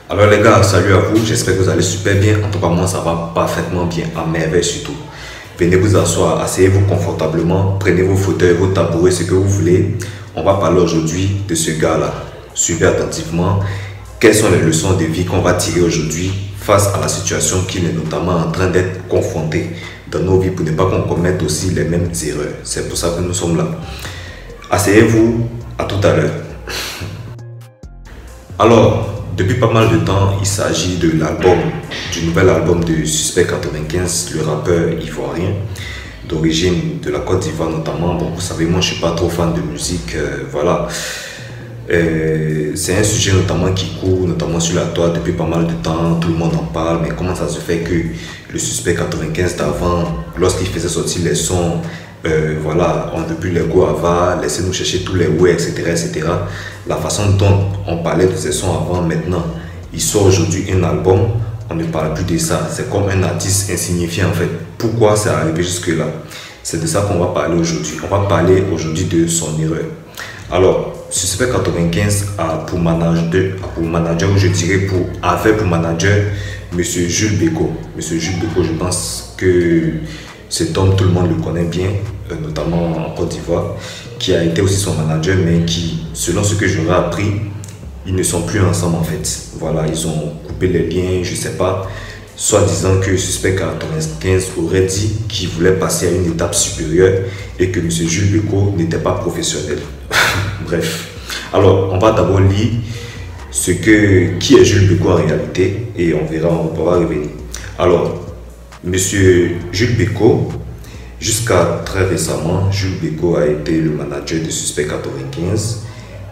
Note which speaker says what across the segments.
Speaker 1: Alors les gars, salut à vous, j'espère que vous allez super bien. En tout cas, moi ça va parfaitement bien, à merveille surtout. Venez vous asseoir, asseyez-vous confortablement, prenez vos fauteuils, vos tabourets, ce que vous voulez. On va parler aujourd'hui de ce gars-là. Suivez attentivement quelles sont les leçons de vie qu'on va tirer aujourd'hui face à la situation qu'il est notamment en train d'être confronté dans nos vies pour ne pas qu'on commette aussi les mêmes erreurs. C'est pour ça que nous sommes là. Asseyez-vous, à tout à l'heure. Alors, depuis pas mal de temps, il s'agit de l'album, du nouvel album de Suspect 95, le rappeur ivoirien, d'origine de la Côte d'Ivoire notamment. Bon, vous savez, moi je suis pas trop fan de musique, voilà. C'est un sujet notamment qui court, notamment sur la toile depuis pas mal de temps, tout le monde en parle, mais comment ça se fait que le Suspect 95 d'avant, lorsqu'il faisait sortir les sons, voilà, on ne veut plus les go avant, laissez-nous chercher tous les ouais, etc., etc. La façon dont on parlait de ces sons avant, maintenant, il sort aujourd'hui un album, on ne parle plus de ça. C'est comme un artiste insignifiant en fait. Pourquoi c'est arrivé jusque-là? C'est de ça qu'on va parler aujourd'hui. On va parler aujourd'hui de son erreur. Alors, Suspect 95 a pour manager, ou je dirais avait pour manager Monsieur Jules Bécaud. Monsieur Jules Bécaud, je pense que cet homme, tout le monde le connaît bien, notamment en Côte d'Ivoire, qui a été aussi son manager, mais qui, selon ce que j'aurais appris, ils ne sont plus ensemble en fait. Voilà, ils ont coupé les liens, je sais pas, soit disant que Suspect 95 aurait dit qu'il voulait passer à une étape supérieure et que M. Jules Bécaud n'était pas professionnel. Bref, alors on va d'abord lire qui est Jules Bécaud en réalité et on verra, on va revenir. Alors, Monsieur Jules Bécaud, jusqu'à très récemment, Jules Bécaud a été le manager de Suspect 95.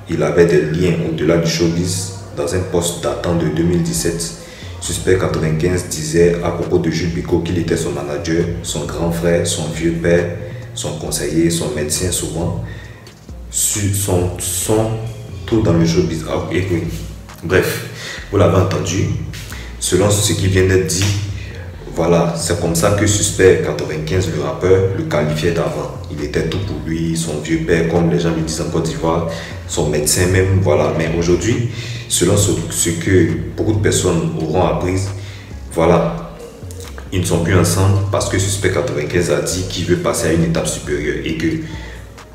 Speaker 1: Il avait des liens au-delà du showbiz dans un poste datant de 2017. Suspect 95 disait à propos de Jules Bécaud qu'il était son manager, son grand frère, son vieux père, son conseiller, son médecin souvent, tout dans le showbiz. Ah, oui. Bref, vous l'avez entendu. Selon ce qui vient d'être dit, voilà, c'est comme ça que Suspect 95, le rappeur, le qualifiait d'avant. Il était tout pour lui, son vieux père, comme les gens le disent en Côte d'Ivoire, son médecin même, voilà. Mais aujourd'hui, selon ce que beaucoup de personnes auront appris, voilà, ils ne sont plus ensemble parce que Suspect 95 a dit qu'il veut passer à une étape supérieure et que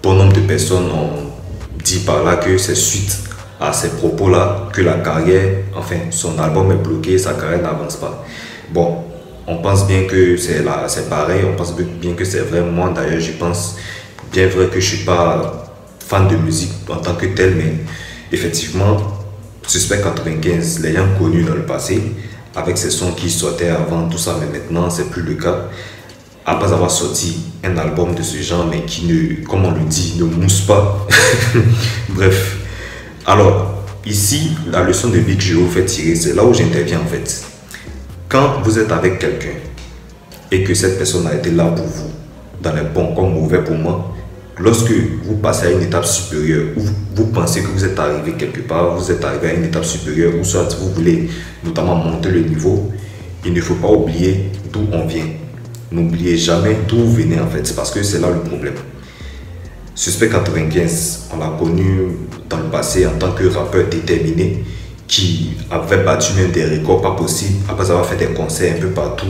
Speaker 1: bon nombre de personnes ont dit par là que c'est suite à ces propos-là que la carrière, enfin, son album est bloqué, sa carrière n'avance pas. Bon. On pense bien que c'est pareil, on pense bien que c'est vrai. Moi d'ailleurs, je pense bien vrai que je ne suis pas fan de musique en tant que tel, mais effectivement, Suspect 95, l'ayant connu dans le passé, avec ses sons qui sortaient avant, tout ça, mais maintenant, c'est plus le cas. Après avoir sorti un album de ce genre, mais qui ne, comme on le dit, ne mousse pas. Bref. Alors, ici, la leçon de vie que je vais vous faire tirer, c'est là où j'interviens en fait. Quand vous êtes avec quelqu'un et que cette personne a été là pour vous, dans les bons comme mauvais pour moi, lorsque vous passez à une étape supérieure, ou vous pensez que vous êtes arrivé quelque part, vous êtes arrivé à une étape supérieure, ou soit vous voulez notamment monter le niveau, il ne faut pas oublier d'où on vient. N'oubliez jamais d'où vous venez en fait, c'est parce que c'est là le problème. Suspect 95, on l'a connu dans le passé en tant que rappeur déterminé, qui avait battu même des records pas possibles après avoir fait des concerts un peu partout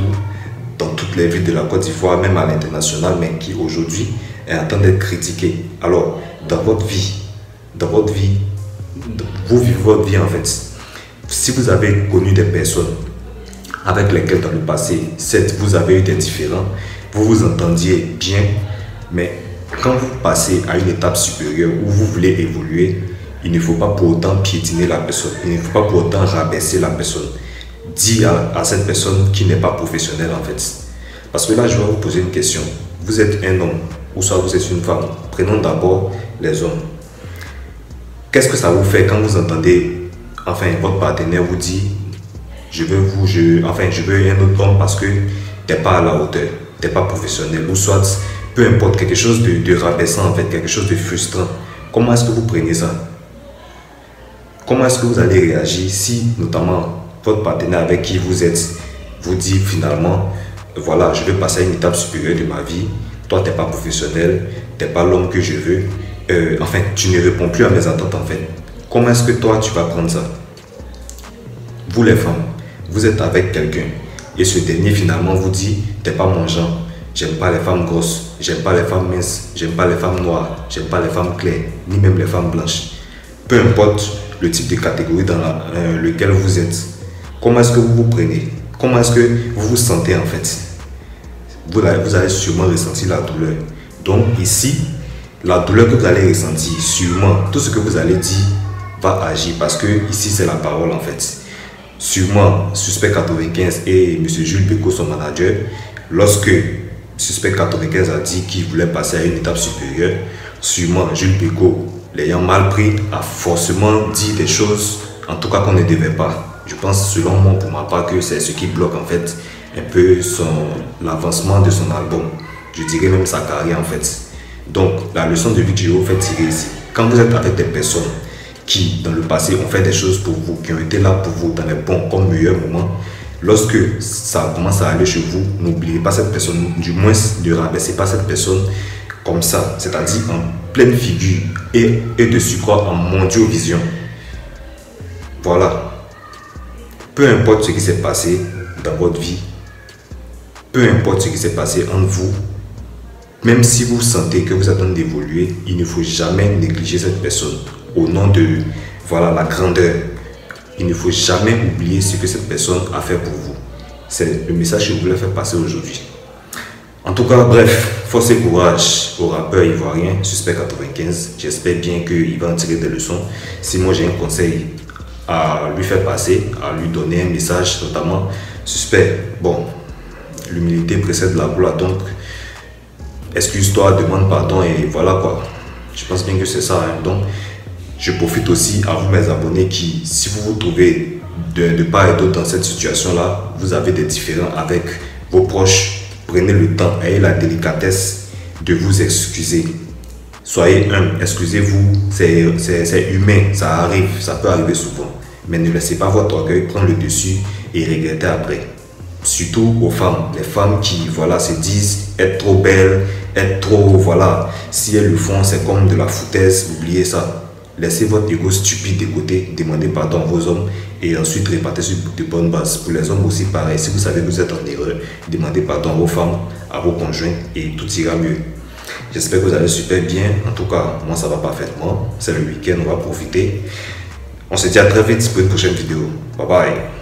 Speaker 1: dans toutes les villes de la Côte d'Ivoire, même à l'international, mais qui aujourd'hui est en train d'être critiqué. Alors, dans votre vie, vous vivez votre vie en fait. Si vous avez connu des personnes avec lesquelles dans le passé, certes, vous avez eu des différends, vous vous entendiez bien, mais quand vous passez à une étape supérieure où vous voulez évoluer, il ne faut pas pour autant piétiner la personne, il ne faut pas pour autant rabaisser la personne. Dire à cette personne qui n'est pas professionnelle en fait. Parce que là, je vais vous poser une question. Vous êtes un homme ou soit vous êtes une femme. Prenons d'abord les hommes. Qu'est-ce que ça vous fait quand vous entendez, enfin, votre partenaire vous dit je veux un autre homme parce que tu n'es pas à la hauteur, tu n'es pas professionnel, ou soit, peu importe, quelque chose de rabaissant en fait, quelque chose de frustrant. Comment est-ce que vous prenez ça? Comment est-ce que vous allez réagir si, notamment, votre partenaire avec qui vous êtes vous dit finalement, voilà, je vais passer à une étape supérieure de ma vie, toi, tu n'es pas professionnel, tu n'es pas l'homme que je veux, enfin, tu ne réponds plus à mes attentes en fait. Comment est-ce que toi, tu vas prendre ça? vous les femmes, vous êtes avec quelqu'un et ce dernier finalement vous dit t'es pas mon genre, j'aime pas les femmes grosses, j'aime pas les femmes minces, j'aime pas les femmes noires, j'aime pas les femmes claires, ni même les femmes blanches. Peu importe le type de catégorie dans lequel vous êtes, comment est-ce que vous vous prenez, comment est-ce que vous vous sentez en fait. Vous allez sûrement ressentir la douleur. Donc ici, la douleur que vous allez ressentir, sûrement, tout ce que vous allez dire va agir parce que ici c'est la parole en fait. Sûrement, Suspect 95 et M. Jules Bécaud, son manager, lorsque Suspect 95 a dit qu'il voulait passer à une étape supérieure, sûrement Jules Bécaud, l'ayant mal pris, a forcément dit des choses, en tout cas qu'on ne devait pas. Je pense, selon moi, pour ma part, que c'est ce qui bloque en fait un peu l'avancement de son album. Je dirais même sa carrière en fait. Donc, la leçon de vie que je vais vous faire tirer ici, quand vous êtes avec des personnes qui, dans le passé, ont fait des choses pour vous, qui ont été là pour vous dans les bons comme meilleurs moments, lorsque ça commence à aller chez vous, n'oubliez pas cette personne, du moins ne rabaissez pas cette personne comme ça, c'est-à-dire en pleine figure et de surcroît en mondiovision. Voilà. Peu importe ce qui s'est passé dans votre vie, peu importe ce qui s'est passé entre vous, même si vous sentez que vous êtes en train d'évoluer, il ne faut jamais négliger cette personne au nom de voilà, la grandeur. Il ne faut jamais oublier ce que cette personne a fait pour vous. C'est le message que je voulais faire passer aujourd'hui. En tout cas, bref, force et courage au rappeur ivoirien, Suspect 95. J'espère bien qu'il va en tirer des leçons. Si moi j'ai un conseil à lui faire passer, à lui donner un message, notamment, Suspect, bon, l'humilité précède la gloire, donc excuse-toi, demande pardon et voilà quoi. Je pense bien que c'est ça. Hein. Donc, je profite aussi à vous mes abonnés qui, si vous vous trouvez de part et d'autre dans cette situation-là, vous avez des différends avec vos proches, prenez le temps, ayez la délicatesse de vous excuser. Soyez humble, excusez-vous, c'est humain, ça arrive, ça peut arriver souvent. Mais ne laissez pas votre orgueil prendre le dessus et regretter après. Surtout aux femmes, les femmes qui voilà, se disent être trop belles, être trop, voilà, si elles le font, c'est comme de la foutaise, oubliez ça. Laissez votre ego stupide de côté, demandez pardon à vos hommes et ensuite répartez sur de bonnes bases. Pour les hommes aussi, pareil, si vous savez que vous êtes en erreur, demandez pardon à vos femmes, à vos conjoints et tout ira mieux. J'espère que vous allez super bien. En tout cas, moi ça va parfaitement. C'est le week-end, on va profiter. On se dit à très vite pour une prochaine vidéo. Bye bye.